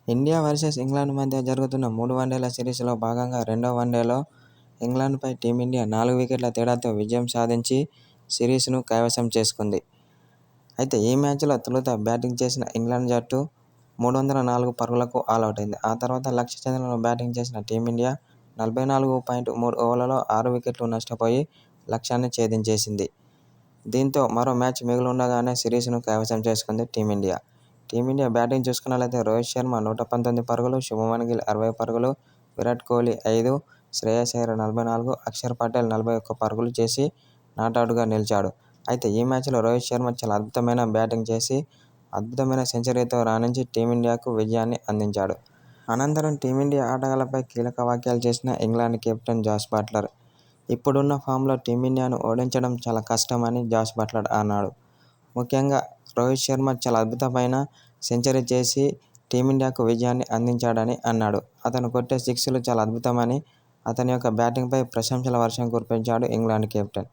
India versus England మధ్య జరుగుతున్న 3 వన్డేల సిరీస్లో భాగంగా రెండో వన్డేలో ఇంగ్లాండ్పై టీమిండియా 4 వికెట్ల తేడాతో విజయం సాధించి సిరీస్ను కైవసం చేసుకుంది. అయితే ఈ మ్యాచ్లో తొలుత బ్యాటింగ్ చేసిన ఇంగ్లాండ్ జట్టు 304 పరుగులకు ఆలౌటైంది. ఆ తర్వాత లక్ష్య ఛేదనలో బ్యాటింగ్ చేసిన టీమిండియా 44.3 ఓవర్లలో 6 వికెట్లు నష్టపోయి లక్ష్యాన్ని ఛేదించేసింది. దీంతో మరో మ్యాచ్ మిగిలుండగానే సిరీస్ను కైవసం చేసుకుంది టీమిండియా. టీమిండియా బ్యాటింగ్ చూసుకున్నట్లయితే రోహిత్ శర్మ 119 పరుగులు, శుభమన్ గిల్ 60 పరుగులు, విరాట్ కోహ్లీ 5, శ్రేయస్ అయ్యర్ 44, అక్షర్ పటేల్ 41 పరుగులు చేసి నాటౌట్గా నిలిచాడు. అయితే ఈ మ్యాచ్లో రోహిత్ శర్మ చాలా అద్భుతమైన బ్యాటింగ్ చేసి అద్భుతమైన సెంచరీతో రాణించి టీమిండియాకు విజయాన్ని అందించాడు. అనంతరం టీమిండియా ఆటగాళ్లపై కీలక వ్యాఖ్యలు చేసిన ఇంగ్లాండ్ కెప్టెన్ జాస్ బట్లర్. ఇప్పుడున్న ఫామ్లో టీమిండియాను ఓడించడం చాలా కష్టమని జాస్ బట్లర్ అన్నాడు. ముఖ్యంగా రోహిత్ శర్మ చాలా అద్భుతమైన సెంచరీ చేసి టీమిండియాకు విజయాన్ని అందించాడని అన్నాడు. అతను కొట్టే సిక్స్లు చాలా అద్భుతమని అతని యొక్క బ్యాటింగ్పై ప్రశంసల వర్షం కురిపించాడు ఇంగ్లాండ్ కెప్టెన్.